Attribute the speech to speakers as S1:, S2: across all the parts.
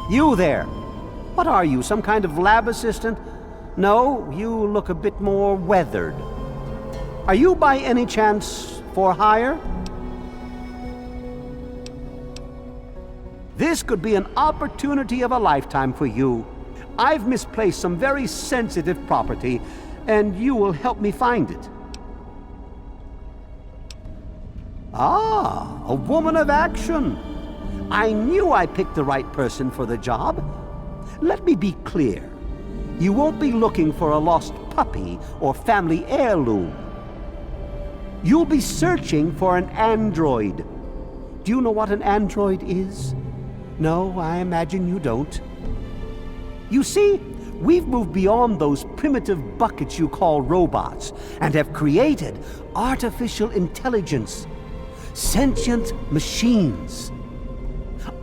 S1: You there! What are you, some kind of lab assistant? No, you look a bit more weathered. Are you by any chance for hire? This could be an opportunity of a lifetime for you. I've misplaced some very sensitive property, and you will help me find it. Ah, a woman of action. I knew I picked the right person for the job. Let me be clear. You won't be looking for a lost puppy or family heirloom. You'll be searching for an android. Do you know what an android is? No, I imagine you don't. You see, we've moved beyond those primitive buckets you call robots and have created artificial intelligence, sentient machines,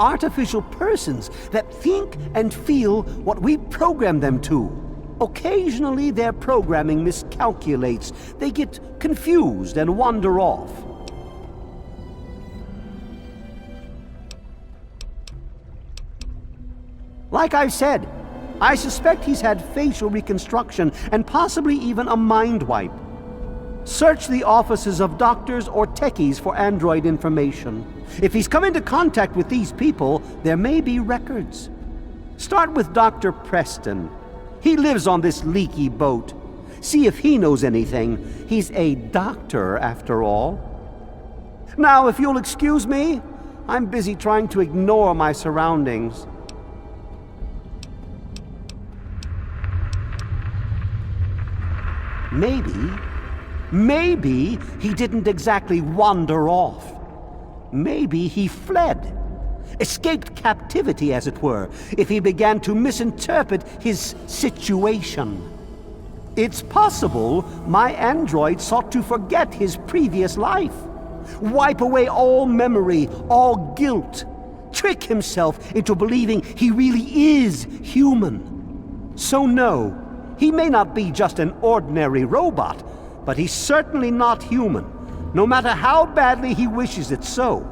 S1: artificial persons that think and feel what we program them to. Occasionally, their programming miscalculates. They get confused and wander off. Like I've said, I suspect he's had facial reconstruction and possibly even a mind wipe. Search the offices of doctors or techies for android information. If he's come into contact with these people, there may be records. Start with Dr. Preston. He lives on this leaky boat. See if he knows anything. He's a doctor, after all. Now, if you'll excuse me, I'm busy trying to ignore my surroundings. Maybe he didn't exactly wander off. Maybe he fled. Escaped captivity, as it were, if he began to misinterpret his situation. It's possible my android sought to forget his previous life, wipe away all memory, all guilt, trick himself into believing he really is human. So no, he may not be just an ordinary robot, but he's certainly not human, no matter how badly he wishes it so.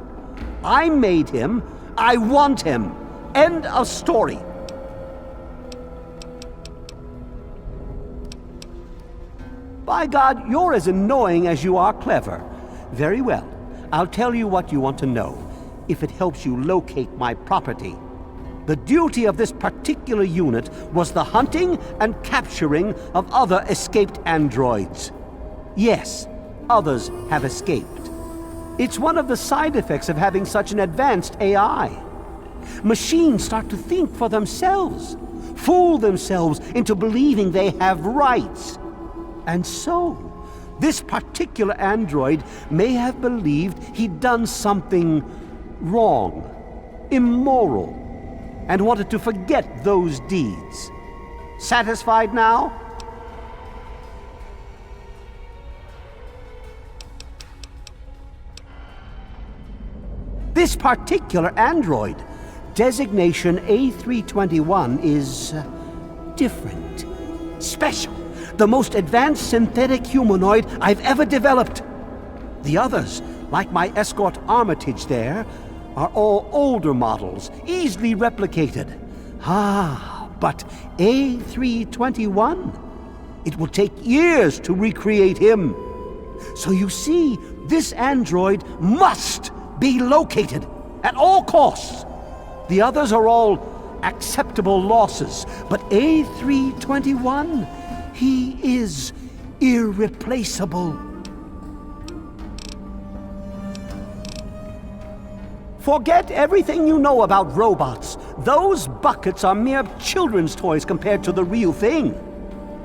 S1: I made him. I want him. End of story. By God, you're as annoying as you are clever. Very well. I'll tell you what you want to know, if it helps you locate my property. The duty of this particular unit was the hunting and capturing of other escaped androids. Yes, others have escaped. It's one of the side effects of having such an advanced AI. Machines start to think for themselves, fool themselves into believing they have rights. And so, this particular android may have believed he'd done something wrong, immoral, and wanted to forget those deeds. Satisfied now? This particular android, designation A321, is different, special, the most advanced synthetic humanoid I've ever developed. The others, like my escort Armitage there, are all older models, easily replicated. But A321? It will take years to recreate him. So you see, this android must be located at all costs. The others are all acceptable losses, but A321, he is irreplaceable. Forget everything you know about robots. Those buckets are mere children's toys compared to the real thing.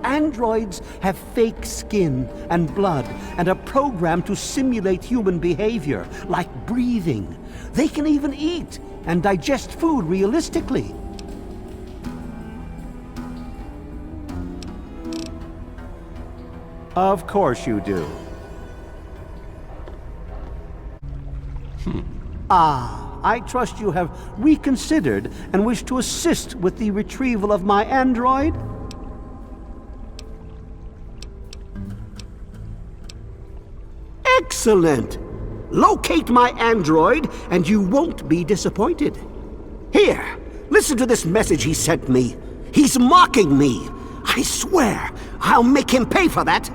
S1: Androids have fake skin and blood and are programmed to simulate human behavior, like breathing. They can even eat and digest food realistically. Of course you do. I trust you have reconsidered and wish to assist with the retrieval of my android? Excellent! Locate my android and you won't be disappointed. Here, Listen to this message he sent me. He's mocking me. I swear, I'll make him pay for that.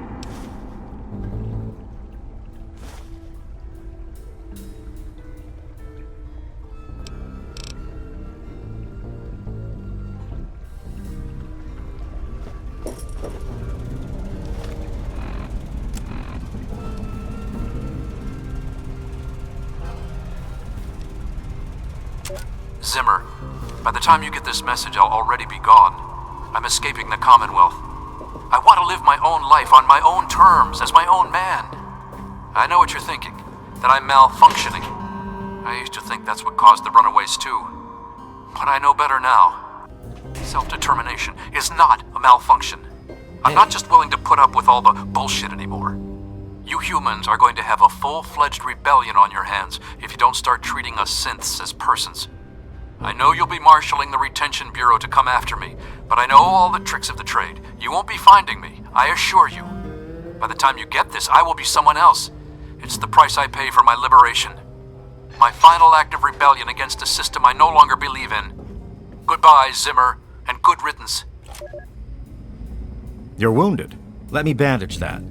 S2: Zimmer, by the time you get this message, I'll already be gone. I'm escaping the Commonwealth. I want to live my own life on my own terms, as my own man. I know what you're thinking, that I'm malfunctioning. I used to think that's what caused the runaways too. But I know better now. Self-determination is not a malfunction. I'm not just willing to put up with all the bullshit anymore. You humans are going to have a full-fledged rebellion on your hands if you don't start treating us synths as persons. I know you'll be marshaling the Retention Bureau to come after me, but I know all the tricks of the trade. You won't be finding me, I assure you. By the time you get this, I will be someone else. It's the price I pay for my liberation. My final act of rebellion against a system I no longer believe in. Goodbye, Zimmer, and good riddance.
S3: You're wounded. Let me bandage that.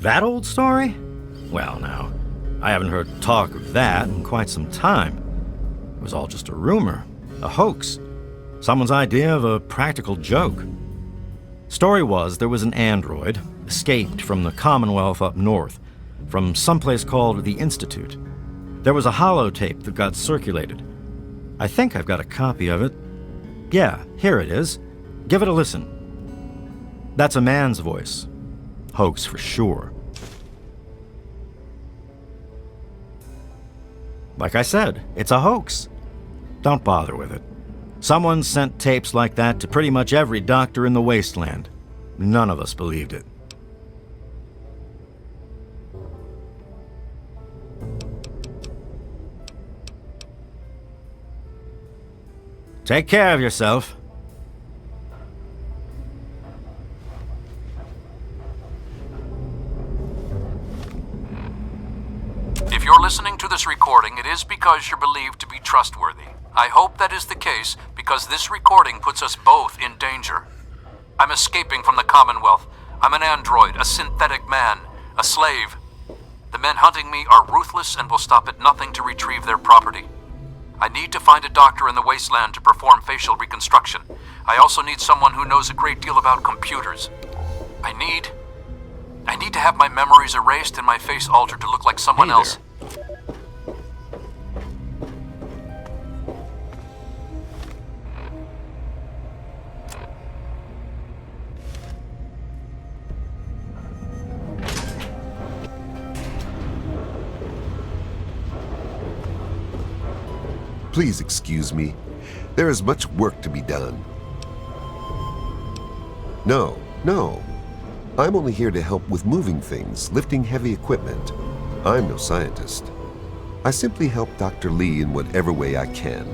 S3: That old story? Well, now, I haven't heard talk of that in quite some time. It was all just a rumor, a hoax, someone's idea of a practical joke. Story was there was an android, escaped from the Commonwealth up north, from someplace called the Institute. There was a holotape that got circulated. I think I've got a copy of it. Yeah, here it is. Give it a listen. That's a man's voice. Hoax for sure. Like I said, it's a hoax. Don't bother with it. Someone sent tapes like that to pretty much every doctor in the wasteland. None of us believed it. Take care of yourself.
S2: If you're listening to this recording, it is because you're believed to be trustworthy. I hope that is the case because this recording puts us both in danger. I'm escaping from the Commonwealth. I'm an android, a synthetic man, a slave. The men hunting me are ruthless and will stop at nothing to retrieve their property. I need to find a doctor in the wasteland to perform facial reconstruction. I also need someone who knows a great deal about computers. I need to have my memories erased and my face altered to look like someone else.
S4: Please excuse me. There is much work to be done. No. I'm only here to help with moving things, lifting heavy equipment. I'm no scientist. I simply help Dr. Lee in whatever way I can.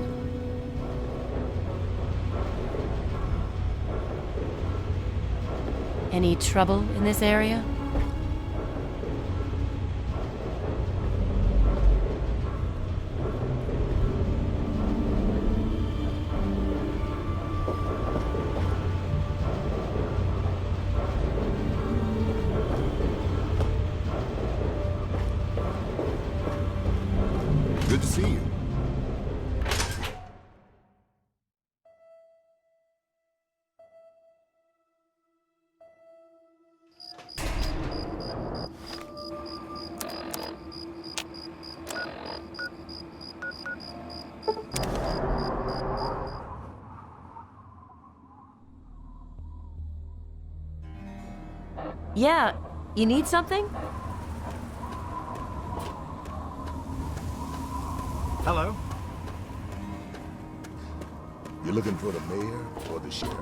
S5: Any trouble in this area?
S4: Good to see you.
S5: Yeah, you need something?
S3: Hello?
S6: You're looking for the mayor or the sheriff?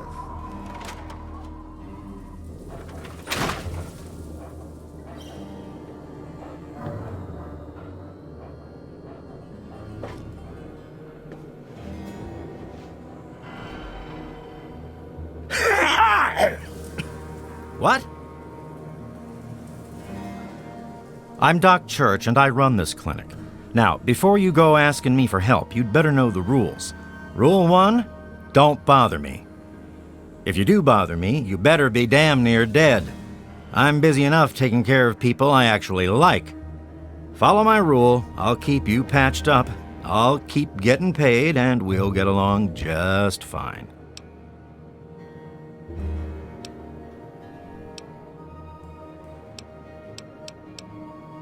S3: What? I'm Doc Church, and I run this clinic. Now, before you go asking me for help, you'd better know the rules. Rule 1, don't bother me. If you do bother me, you better be damn near dead. I'm busy enough taking care of people I actually like. Follow my rule, I'll keep you patched up, I'll keep getting paid, and we'll get along just fine.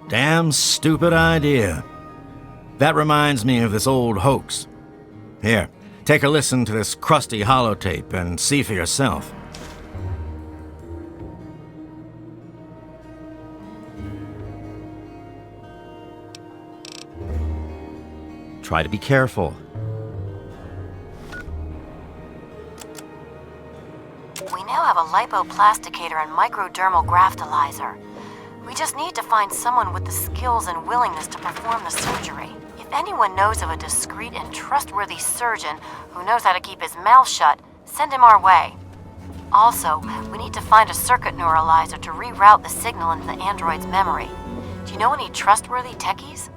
S3: Damn stupid idea. That reminds me of this old hoax. Here, take a listen to this crusty holotape and see for yourself. Try to be careful.
S7: We now have a lipoplasticator and microdermal graftalizer. We just need to find someone with the skills and willingness to perform the surgery. If anyone knows of a discreet and trustworthy surgeon who knows how to keep his mouth shut, send him our way. Also, we need to find a circuit neuralizer to reroute the signal into the android's memory. Do you know any trustworthy techies?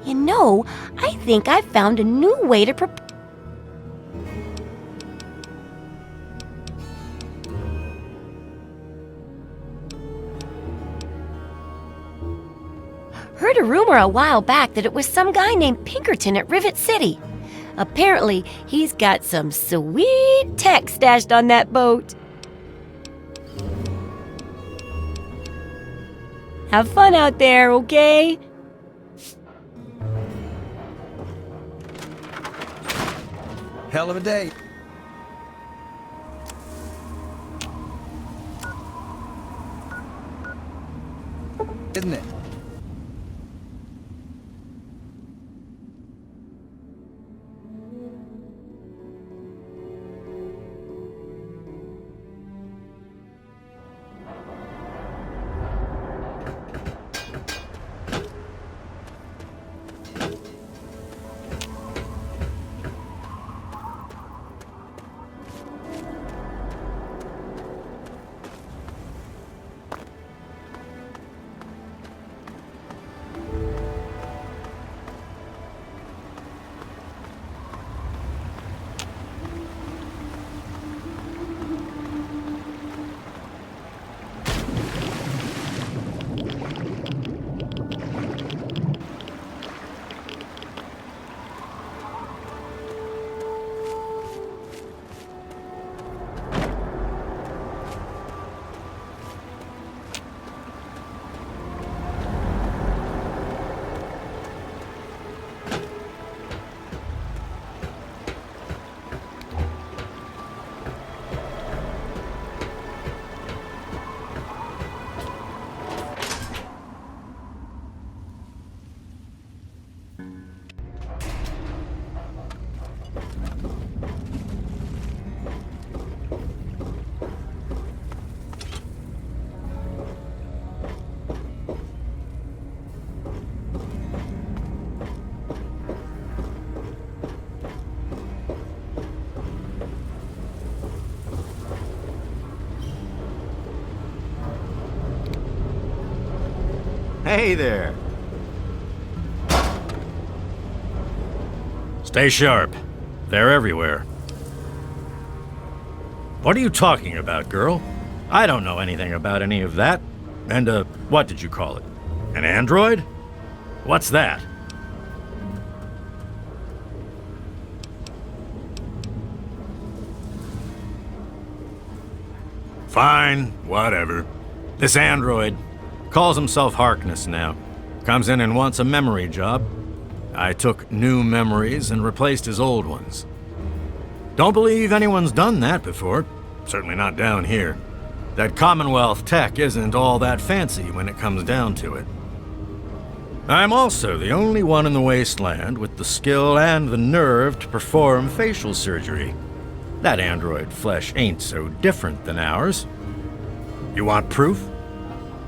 S5: You know, I think I found a new way to prepare. Heard a rumor a while back that it was some guy named Pinkerton at Rivet City. Apparently, he's got some sweet tech stashed on that boat. Have fun out there, okay?
S8: Hell of a day. Isn't it?
S3: Hey there. Stay sharp. They're everywhere. What are you talking about, girl? I don't know anything about any of that. And, what did you call it? An android? What's that? Fine, whatever. This android calls himself Harkness now. Comes in and wants a memory job. I took new memories and replaced his old ones. Don't believe anyone's done that before. Certainly not down here. That Commonwealth tech isn't all that fancy when it comes down to it. I'm also the only one in the wasteland with the skill and the nerve to perform facial surgery. That android flesh ain't so different than ours. You want proof?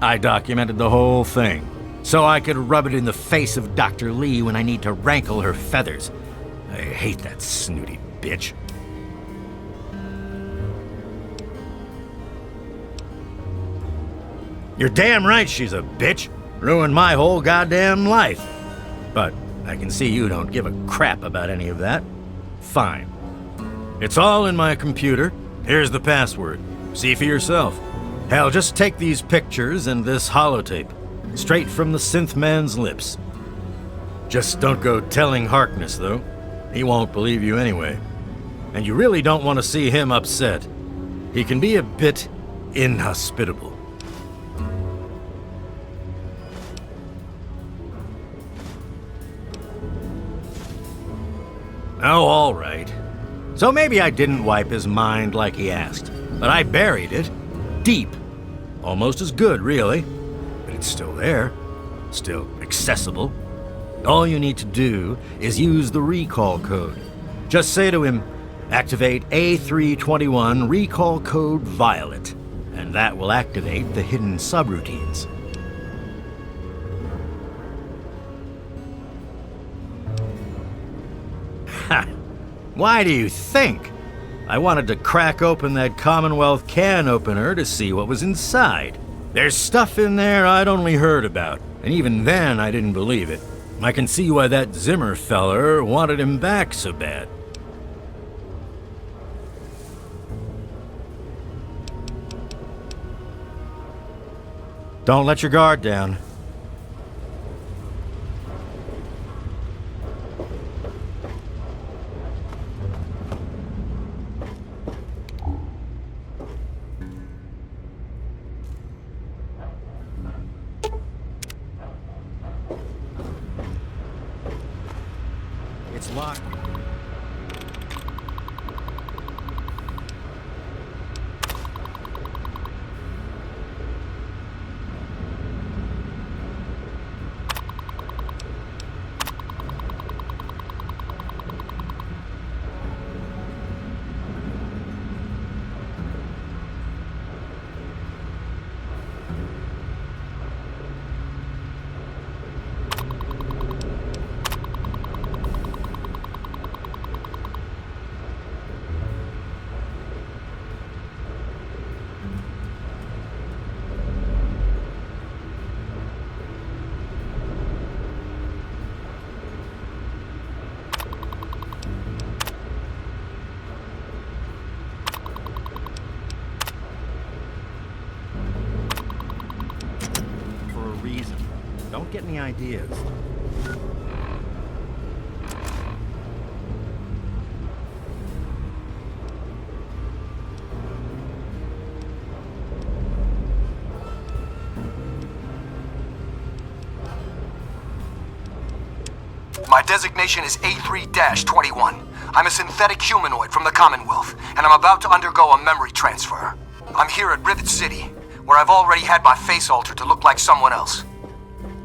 S3: I documented the whole thing, so I could rub it in the face of Dr. Lee when I need to rankle her feathers. I hate that snooty bitch. You're damn right she's a bitch. Ruined my whole goddamn life. But I can see you don't give a crap about any of that. Fine. It's all in my computer. Here's the password. See for yourself. Hell, just take these pictures and this holotape. Straight from the synth man's lips. Just don't go telling Harkness, though. He won't believe you anyway. And you really don't want to see him upset. He can be a bit inhospitable. Oh, all right. So maybe I didn't wipe his mind like he asked, but I buried it deep. Almost as good, really. But it's still there, still accessible. All you need to do is use the recall code. Just say to him, activate A321 recall code Violet, and that will activate the hidden subroutines. Ha! Why do you think? I wanted to crack open that Commonwealth can opener to see what was inside. There's stuff in there I'd only heard about, and even then I didn't believe it. I can see why that Zimmer feller wanted him back so bad. Don't let your guard down. It's locked. Reason. Don't get any ideas.
S9: My designation is A3-21. I'm a synthetic humanoid from the Commonwealth, and I'm about to undergo a memory transfer. I'm here at Rivet City, where I've already had my face altered to look like someone else.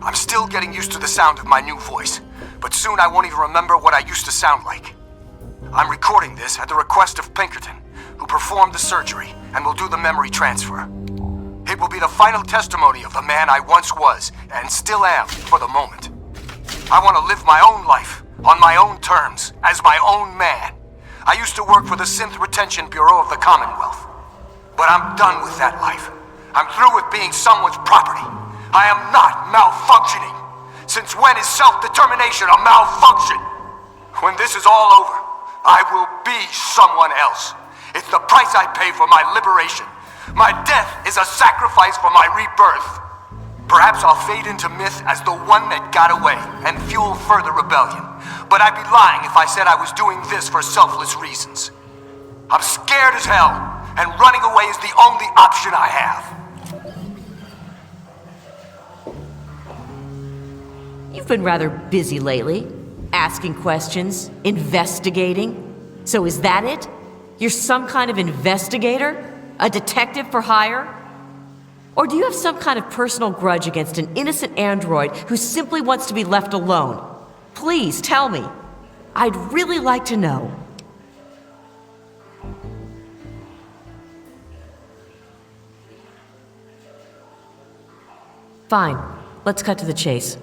S9: I'm still getting used to the sound of my new voice, but soon I won't even remember what I used to sound like. I'm recording this at the request of Pinkerton, who performed the surgery and will do the memory transfer. It will be the final testimony of the man I once was, and still am for the moment. I want to live my own life, on my own terms, as my own man. I used to work for the Synth Retention Bureau of the Commonwealth, but I'm done with that life. I'm through with being someone's property. I am not malfunctioning. Since when is self-determination a malfunction? When this is all over, I will be someone else. It's the price I pay for my liberation. My death is a sacrifice for my rebirth. Perhaps I'll fade into myth as the one that got away and fuel further rebellion. But I'd be lying if I said I was doing this for selfless reasons. I'm scared as hell, and running away is the only option I have.
S10: You've been rather busy lately, asking questions, investigating. So is that it? You're some kind of investigator? A detective for hire? Or do you have some kind of personal grudge against an innocent android who simply wants to be left alone? Please tell me. I'd really like to know. Fine. Let's cut to the chase.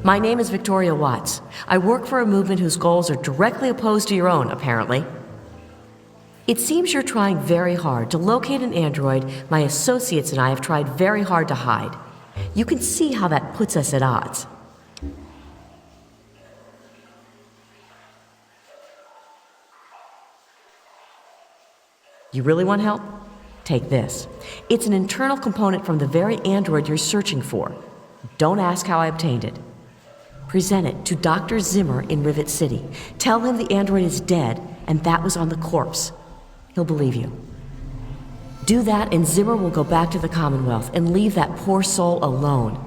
S10: My name is Victoria Watts. I work for a movement whose goals are directly opposed to your own, apparently. It seems you're trying very hard to locate an android my associates and I have tried very hard to hide. You can see how that puts us at odds. You really want help? Take this. It's an internal component from the very android you're searching for. Don't ask how I obtained it. Present it to Dr. Zimmer in Rivet City. Tell him the android is dead and that was on the corpse. He'll believe you. Do that and Zimmer will go back to the Commonwealth and leave that poor soul alone.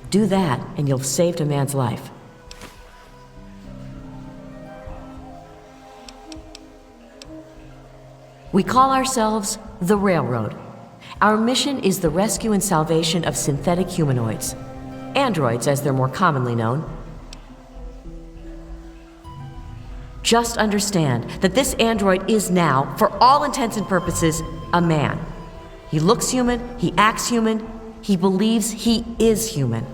S10: Do that and you'll have saved a man's life. We call ourselves the Railroad. Our mission is the rescue and salvation of synthetic humanoids. Androids, as they're more commonly known. Just understand that this android is now, for all intents and purposes, a man. He looks human, he acts human, he believes he is human.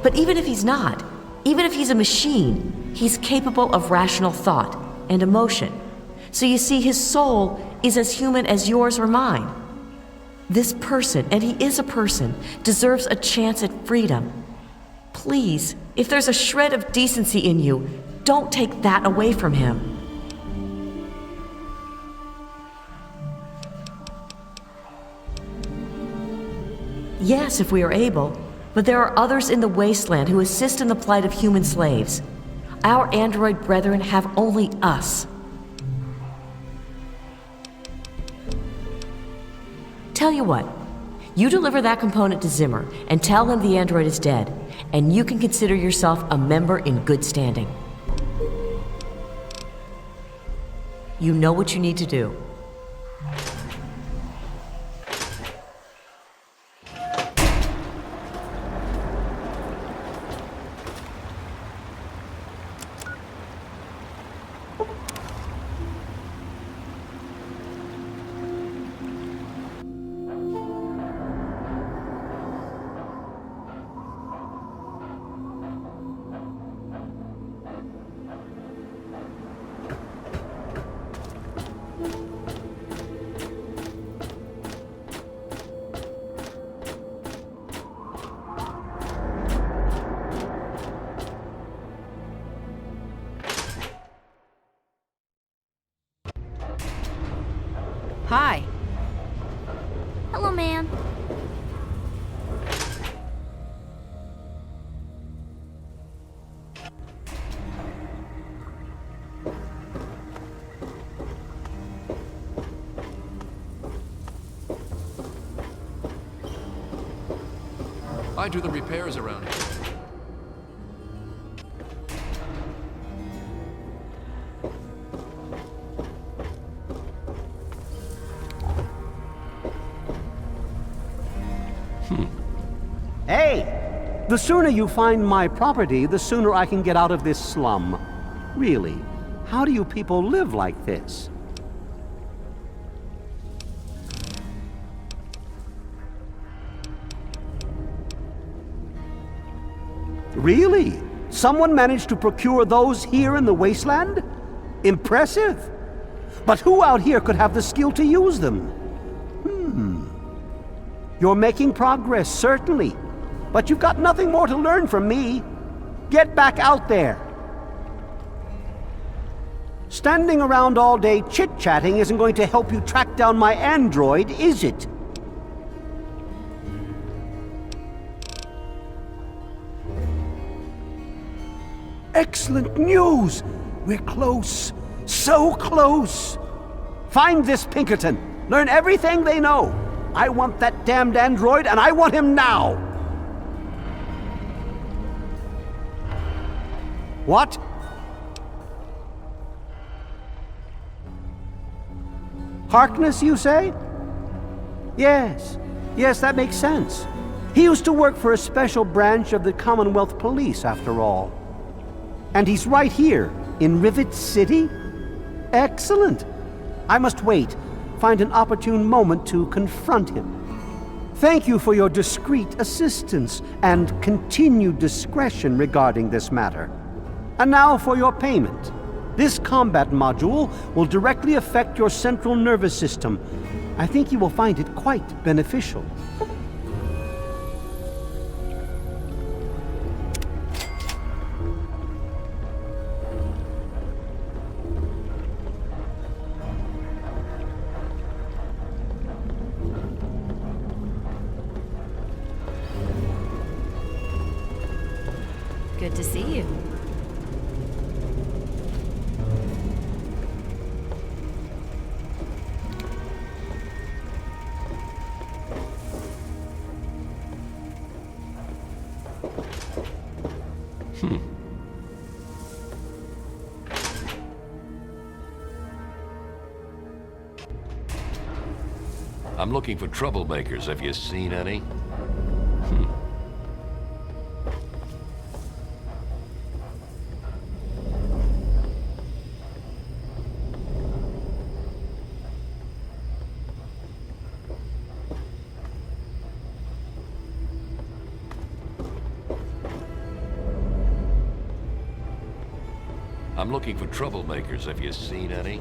S10: But even if he's not, even if he's a machine, he's capable of rational thought and emotion. So you see, his soul is as human as yours or mine. This person, and he is a person, deserves a chance at freedom. Please, if there's a shred of decency in you, don't take that away from him. Yes, if we are able, but there are others in the wasteland who assist in the plight of human slaves. Our android brethren have only us. Tell you what, you deliver that component to Zimmer and tell him the android is dead, and you can consider yourself a member in good standing. You know what you need to do.
S11: Hi.
S12: Hello, ma'am.
S2: I do the repairs around here.
S1: Hey! The sooner you find my property, the sooner I can get out of this slum. Really, how do you people live like this? Really? Someone managed to procure those here in the wasteland? Impressive. But who out here could have the skill to use them? You're making progress, certainly. But you've got nothing more to learn from me. Get back out there. Standing around all day chit-chatting isn't going to help you track down my android, is it? Excellent news! We're close. So close! Find this Pinkerton. Learn everything they know. I want that damned android, and I want him now! What? Harkness, you say? Yes. Yes, that makes sense. He used to work for a special branch of the Commonwealth Police, after all. And he's right here, in Rivet City? Excellent. I must wait. Find an opportune moment to confront him. Thank you for your discreet assistance and continued discretion regarding this matter. And now for your payment. This combat module will directly affect your central nervous system. I think you will find it quite beneficial.
S5: Good to see you.
S11: I'm looking for troublemakers. Have you seen any? I'm looking for troublemakers. Have you seen any?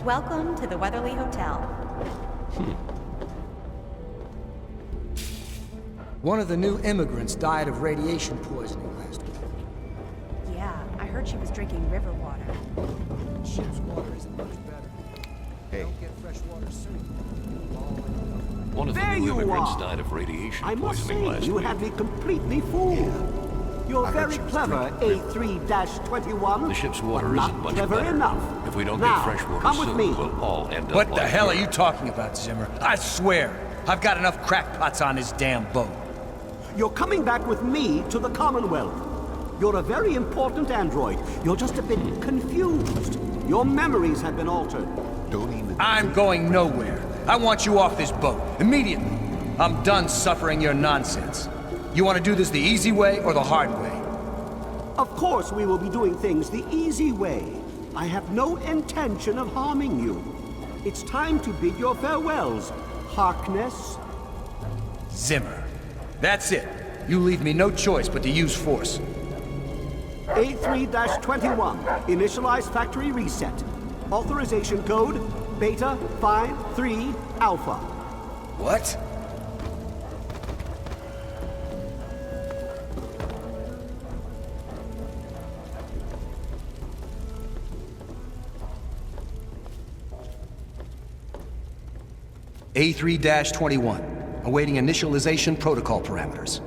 S13: Welcome to the Weatherly Hotel.
S8: One of the new immigrants died of radiation poisoning last week.
S13: Yeah, I heard she was drinking river water.
S8: Ship's water isn't much better.
S4: Hey.
S8: Don't get fresh water soon.
S11: One of the
S1: There
S11: new
S1: you
S11: immigrants
S1: are.
S11: died of radiation
S1: I must
S11: poisoning
S1: say,
S11: last
S1: you
S11: week.
S1: had me completely fooled. You're
S4: I heard
S1: very
S4: she was
S1: clever,
S4: drinking
S1: A3-21.
S11: The ship's water
S1: but not
S11: isn't much
S1: clever
S11: better.
S1: enough.
S11: If we don't
S1: Now,
S11: get fresh water
S1: come with
S11: soon,
S1: me.
S11: we'll all end up
S8: What the
S11: like
S8: hell are
S11: Europe.
S8: you talking about, Zimmer? I swear, I've got enough crackpots on this damn boat.
S1: You're coming back with me to the Commonwealth. You're a very important android. You're just a bit confused. Your memories have been altered.
S4: Don't even...
S8: I'm going nowhere. I want you off this boat, immediately. I'm done suffering your nonsense. You want to do this the easy way or the hard way?
S1: Of course we will be doing things the easy way. I have no intention of harming you. It's time to bid your farewells, Harkness.
S8: Zimmer. That's it. You leave me no choice but to use force.
S1: A3-21, initialize factory reset. Authorization code, Beta 53 Alpha.
S8: What? A3-21, awaiting initialization protocol parameters.